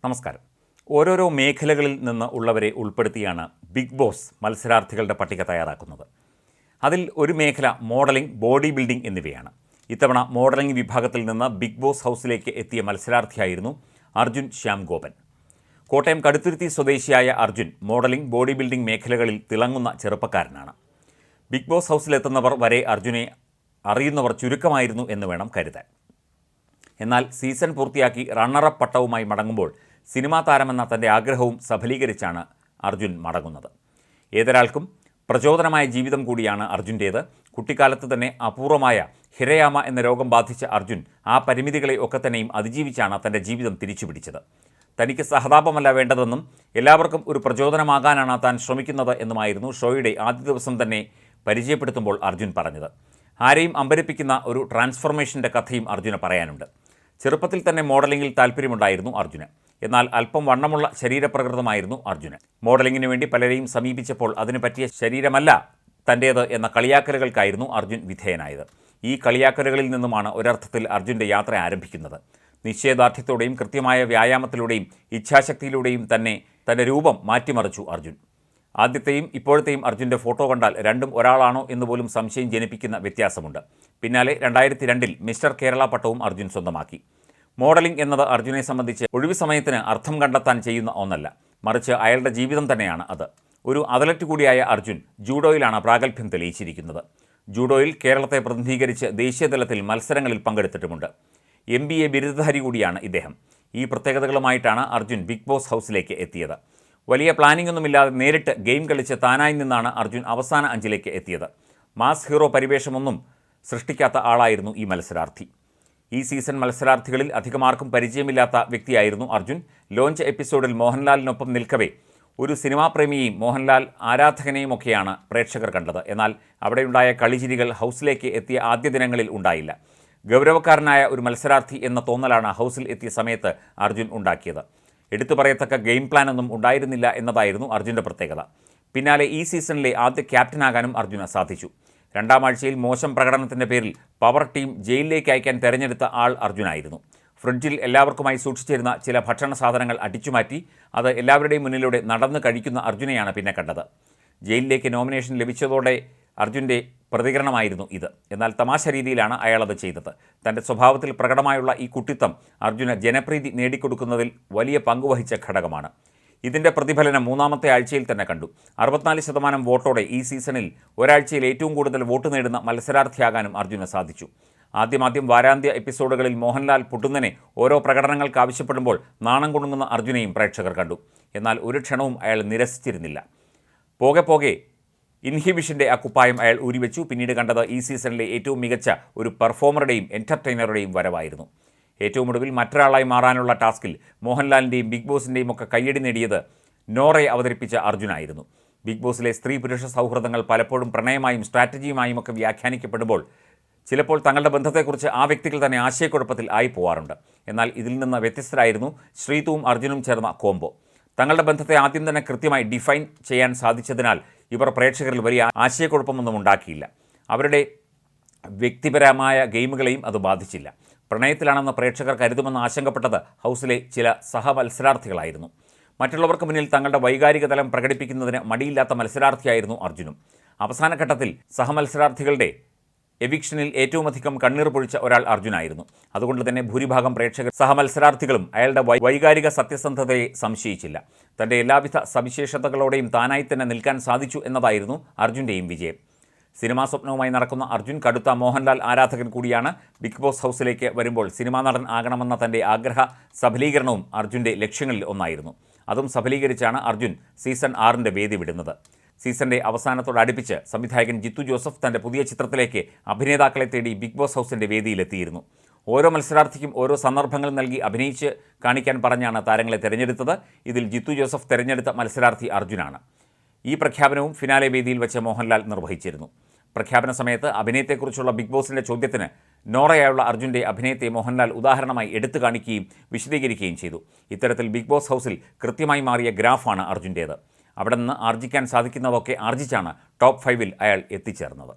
നമസ്കാരം. ഓരോരോ മേഖലകളിൽ നിന്ന് ഉള്ളവരെ ഉൾപ്പെടുത്തിയാണ് ബിഗ് ബോസ് മത്സരാർത്ഥികളുടെ പട്ടിക തയ്യാറാക്കുന്നത്. അതിൽ ഒരു മേഖല മോഡലിംഗ്, ബോഡി ബിൽഡിംഗ് എന്നിവയാണ്. ഇത്തവണ മോഡലിംഗ് വിഭാഗത്തിൽ നിന്ന് ബിഗ് ബോസ് ഹൗസിലേക്ക് എത്തിയ മത്സരാർത്ഥിയായിരുന്നു അർജുൻ ശ്യാം ഗോപൻ. കോട്ടയം കടുത്തുരുത്തി സ്വദേശിയായ അർജുൻ മോഡലിംഗ്, ബോഡി ബിൽഡിംഗ് മേഖലകളിൽ തിളങ്ങുന്ന ചെറുപ്പക്കാരനാണ്. ബിഗ് ബോസ് ഹൗസിലെത്തുന്നവർ വരെ അർജുനെ അറിയുന്നവർ ചുരുക്കമായിരുന്നു എന്ന് വേണം കരുതാൻ. എന്നാൽ സീസൺ പൂർത്തിയാക്കി റണ്ണറപ്പ് പട്ടവുമായി മടങ്ങുമ്പോൾ സിനിമാ താരമെന്ന തൻ്റെ ആഗ്രഹവും സഫലീകരിച്ചാണ് അർജുൻ മടങ്ങുന്നത്. ഏതൊരാൾക്കും പ്രചോദനമായ ജീവിതം കൂടിയാണ് അർജുൻ്റേത്. കുട്ടിക്കാലത്ത് തന്നെ അപൂർവമായ ഹിരയാമ എന്ന രോഗം ബാധിച്ച അർജുൻ ആ പരിമിതികളെ ഒക്കെ തന്നെയും അതിജീവിച്ചാണ് തൻ്റെ ജീവിതം തിരിച്ചുപിടിച്ചത്. തനിക്ക് സഹതാപമല്ല വേണ്ടതെന്നും എല്ലാവർക്കും ഒരു പ്രചോദനമാകാനാണ് താൻ ശ്രമിക്കുന്നത് എന്നുമായിരുന്നു ഷോയുടെ ആദ്യ ദിവസം തന്നെ പരിചയപ്പെടുത്തുമ്പോൾ അർജുൻ പറഞ്ഞത്. ആരെയും അമ്പരിപ്പിക്കുന്ന ഒരു ട്രാൻസ്ഫോർമേഷൻ്റെ കഥയും അർജുന് പറയാനുണ്ട്. ചെറുപ്പത്തിൽ തന്നെ മോഡലിംഗിൽ താല്പര്യമുണ്ടായിരുന്നു അർജുന്. എന്നാൽ അല്പം വണ്ണമുള്ള ശരീരപ്രകൃതമായിരുന്നു അർജുന്. മോഡലിംഗിന് വേണ്ടി പലരെയും സമീപിച്ചപ്പോൾ അതിന് പറ്റിയ ശരീരമല്ല തൻ്റേത് എന്ന കളിയാക്കലുകൾക്കായിരുന്നു അർജുൻ വിധേയനായത്. ഈ കളിയാക്കലുകളിൽ നിന്നുമാണ് ഒരർത്ഥത്തിൽ അർജുൻ്റെ യാത്ര ആരംഭിക്കുന്നത്. നിശ്ചയദാർഢ്യത്തോടെയും കൃത്യമായ വ്യായാമത്തിലൂടെയും ഇച്ഛാശക്തിയിലൂടെയും തന്നെ തൻ്റെ രൂപം മാറ്റിമറിച്ചു അർജുൻ. ആദ്യത്തെയും ഇപ്പോഴത്തെയും അർജുൻ്റെ ഫോട്ടോ കണ്ടാൽ രണ്ടും ഒരാളാണോ എന്ന് പോലും സംശയം ജനിപ്പിക്കുന്ന വ്യത്യാസമുണ്ട്. പിന്നാലെ 2002 മിസ്റ്റർ കേരള പട്ടവും അർജുൻ സ്വന്തമാക്കി. മോഡലിംഗ് എന്നത് അർജുനെ സംബന്ധിച്ച് ഒഴിവു സമയത്തിന് അർത്ഥം കണ്ടെത്താൻ ചെയ്യുന്ന ഒന്നല്ല, മറിച്ച് അയാളുടെ ജീവിതം തന്നെയാണ് അത്. ഒരു അത്ലറ്റ് കൂടിയായ അർജുൻ ജൂഡോയിലാണ് പ്രാഗൽഭ്യം തെളിയിച്ചിരിക്കുന്നത്. ജൂഡോയിൽ കേരളത്തെ പ്രതിനിധീകരിച്ച് ദേശീയതലത്തിൽ മത്സരങ്ങളിൽ പങ്കെടുത്തിട്ടുമുണ്ട്. MBA ബിരുദധാരി കൂടിയാണ് ഇദ്ദേഹം. ഈ പ്രത്യേകതകളുമായിട്ടാണ് അർജുൻ ബിഗ് ബോസ് ഹൗസിലേക്ക് എത്തിയത്. വലിയ പ്ലാനിംഗ് ഒന്നുമില്ലാതെ നേരിട്ട് ഗെയിം കളിച്ച് താനായി നിന്നാണ് അർജുൻ അവസാന 5ലേക്ക് എത്തിയത്. മാസ് ഹീറോ പരിവേഷമൊന്നും സൃഷ്ടിക്കാത്ത ആളായിരുന്നു ഈ മത്സരാർത്ഥി. ഈ സീസൺ മത്സരാർത്ഥികളിൽ അധികമാർക്കും പരിചയമില്ലാത്ത വ്യക്തിയായിരുന്നു അർജുൻ. ലോഞ്ച് എപ്പിസോഡിൽ മോഹൻലാലിനൊപ്പം നിൽക്കവേ ഒരു സിനിമാ പ്രേമിയെയും മോഹൻലാൽ ആരാധകനെയുമൊക്കെയാണ് പ്രേക്ഷകർ കണ്ടത്. എന്നാൽ അവിടെയുണ്ടായ കളിചിരികൾ ഹൗസിലേക്ക് എത്തിയ ആദ്യ ദിനങ്ങളിൽ ഉണ്ടായില്ല. ഗൗരവക്കാരനായ ഒരു മത്സരാർത്ഥി എന്ന തോന്നലാണ് ഹൗസിൽ എത്തിയ സമയത്ത് അർജുൻ ഉണ്ടാക്കിയത്. എടുത്തു പറയത്തക്ക ഗെയിം പ്ലാനൊന്നും ഉണ്ടായിരുന്നില്ല എന്നതായിരുന്നു അർജുൻ്റെ പ്രത്യേകത. പിന്നാലെ ഈ സീസണിലെ ആദ്യ ക്യാപ്റ്റനാകാനും അർജുന് സാധിച്ചു. 2ാം ആഴ്ചയിൽ മോശം പ്രകടനത്തിൻ്റെ പേരിൽ പവർ ടീം ജയിലിലേക്ക് അയക്കാൻ തെരഞ്ഞെടുത്ത ആൾ അർജുനായിരുന്നു. ഫ്രിഡ്ജിൽ എല്ലാവർക്കുമായി സൂക്ഷിച്ചിരുന്ന ചില ഭക്ഷണ സാധനങ്ങൾ അടിച്ചുമാറ്റി അത് എല്ലാവരുടെയും മുന്നിലൂടെ നടന്നു കഴിക്കുന്ന അർജുനെയാണ് പിന്നെ കണ്ടത്. ജയിലിലേക്ക് നോമിനേഷൻ ലഭിച്ചതോടെ അർജുൻ്റെ പ്രതികരണമായിരുന്നു ഇത്. എന്നാൽ തമാശ രീതിയിലാണ് അയാളത് ചെയ്തത്. തൻ്റെ സ്വഭാവത്തിൽ പ്രകടമായുള്ള ഈ കുട്ടിത്തം അർജുന് ജനപ്രീതി നേടിക്കൊടുക്കുന്നതിൽ വലിയ പങ്കുവഹിച്ച ഘടകമാണ്. ഇതിൻ്റെ പ്രതിഫലനം 3ാമത്തെ ആഴ്ചയിൽ തന്നെ കണ്ടു. 64% വോട്ടോടെ ഈ സീസണിൽ ഒരാഴ്ചയിൽ ഏറ്റവും കൂടുതൽ വോട്ട് നേടുന്ന മത്സരാർത്ഥിയാകാനും അർജുന് സാധിച്ചു. ആദ്യം വാരാന്ത്യ എപ്പിസോഡുകളിൽ മോഹൻലാൽ പുട്ടുന്നനെ ഓരോ പ്രകടനങ്ങൾക്ക് ആവശ്യപ്പെടുമ്പോൾ നാണം കുണുങ്ങുന്ന അർജുനെയും പ്രേക്ഷകർ കണ്ടു. എന്നാൽ ഒരു ക്ഷണവും അയാൾ നിരസിച്ചിരുന്നില്ല. പോകെ ഇൻഹിബിഷൻ്റെ ആ കുപ്പായം അയാൾ ഊരിവെച്ചു. പിന്നീട് കണ്ടത് ഈ സീസണിലെ ഏറ്റവും മികച്ച ഒരു പെർഫോമറുടെയും എൻ്റർടൈനറുടെയും വരവായിരുന്നു. ഏറ്റവും ഒടുവിൽ മറ്റൊരാളായി മാറാനുള്ള ടാസ്കിൽ മോഹൻലാലിൻ്റെയും ബിഗ് ബോസിൻ്റെയും ഒക്കെ കയ്യടി നേടിയത് നോറയെ അവതരിപ്പിച്ച അർജുനായിരുന്നു. ബിഗ് ബോസിലെ സ്ത്രീ പുരുഷ സൗഹൃദങ്ങൾ പലപ്പോഴും പ്രണയമായും സ്ട്രാറ്റജിയുമായും ഒക്കെ വ്യാഖ്യാനിക്കപ്പെടുമ്പോൾ ചിലപ്പോൾ തങ്ങളുടെ ബന്ധത്തെക്കുറിച്ച് ആ വ്യക്തികൾ തന്നെ ആശയക്കുഴപ്പത്തിൽ ആയി പോവാറുണ്ട്. എന്നാൽ ഇതിൽ നിന്ന് വ്യത്യസ്തരായിരുന്നു ശ്രീതുവും അർജുനും ചേർന്ന കോംബോ. തങ്ങളുടെ ബന്ധത്തെ ആദ്യം തന്നെ കൃത്യമായി ഡിഫൈൻ ചെയ്യാൻ സാധിച്ചതിനാൽ ഇവർ പ്രേക്ഷകരിൽ വലിയ ആശയക്കുഴപ്പമൊന്നും ഉണ്ടാക്കിയില്ല. അവരുടെ വ്യക്തിപരമായ ഗെയിമുകളെയും അത് ബാധിച്ചില്ല. പ്രണയത്തിലാണെന്ന് പ്രേക്ഷകർ കരുതുമെന്ന് ആശങ്കപ്പെട്ടത് ഹൗസിലെ ചില സഹമത്സരാർത്ഥികളായിരുന്നു. മറ്റുള്ളവർക്ക് മുന്നിൽ തങ്ങളുടെ വൈകാരിക തലം പ്രകടിപ്പിക്കുന്നതിന് മടിയില്ലാത്ത മത്സരാർത്ഥിയായിരുന്നു അർജുനും. അവസാന ഘട്ടത്തിൽ സഹമത്സരാർത്ഥികളുടെ എവിക്ഷനിൽ ഏറ്റവും അധികം കണ്ണീർ പൊഴിച്ച ഒരാൾ അർജുനായിരുന്നു. അതുകൊണ്ട് തന്നെ ഭൂരിഭാഗം പ്രേക്ഷകർ സഹമത്സരാർത്ഥികളും അയാളുടെ വൈകാരിക സത്യസന്ധതയെ സംശയിച്ചില്ല. തൻ്റെ എല്ലാവിധ സവിശേഷതകളോടെയും താനായി തന്നെ നിൽക്കാൻ സാധിച്ചു എന്നതായിരുന്നു അർജുൻ്റെയും വിജയം. സിനിമാ സ്വപ്നവുമായി നടക്കുന്ന അർജുൻ കടുത്ത മോഹൻലാൽ ആരാധകൻ കൂടിയാണ്. ബിഗ് ബോസ് ഹൗസിലേക്ക് വരുമ്പോൾ സിനിമാ നടൻ ആകണമെന്ന തൻ്റെ ആഗ്രഹ സഫലീകരണവും അർജുൻ്റെ ലക്ഷ്യങ്ങളിൽ ഒന്നായിരുന്നു. അതും സഫലീകരിച്ചാണ് അർജുൻ സീസൺ 6ൻ്റെ വേദി വിടുന്നത്. സീസണിൻ്റെ അവസാനത്തോടടുപ്പിച്ച് സംവിധായകൻ ജിത്തു ജോസഫ് തൻ്റെ പുതിയ ചിത്രത്തിലേക്ക് അഭിനേതാക്കളെ തേടി ബിഗ് ബോസ് ഹൗസിൻ്റെ വേദിയിലെത്തിയിരുന്നു. ഓരോ മത്സരാർത്ഥിക്കും ഓരോ സന്ദർഭങ്ങൾ നൽകി അഭിനയിച്ച് കാണിക്കാൻ പറഞ്ഞാണ് താരങ്ങളെ തിരഞ്ഞെടുത്തത്. ഇതിൽ ജിത്തു ജോസഫ് തിരഞ്ഞെടുത്ത മത്സരാർത്ഥി അർജുനാണ്. ഈ പ്രഖ്യാപനവും ഫിനാലെ വേദിയിൽ വെച്ച് മോഹൻലാൽ നിർവഹിച്ചിരുന്നു. പ്രഖ്യാപന സമയത്ത് അഭിനയത്തെക്കുറിച്ചുള്ള ബിഗ് ബോസിൻ്റെ ചോദ്യത്തിന് നോറയായുള്ള അർജുൻ്റെ അഭിനയത്തെ മോഹൻലാൽ ഉദാഹരണമായി എടുത്തു കാണിക്കുകയും വിശദീകരിക്കുകയും ചെയ്തു. ഇത്തരത്തിൽ ബിഗ് ബോസ് ഹൗസിൽ കൃത്യമായി മാറിയ ഗ്രാഫാണ് അർജുൻ്റേത്. അവിടെ നിന്ന് ആർജിക്കാൻ സാധിക്കുന്നതൊക്കെ ആർജിച്ചാണ് ടോപ്പ് 5ൽ അയാൾ എത്തിച്ചേർന്നത്.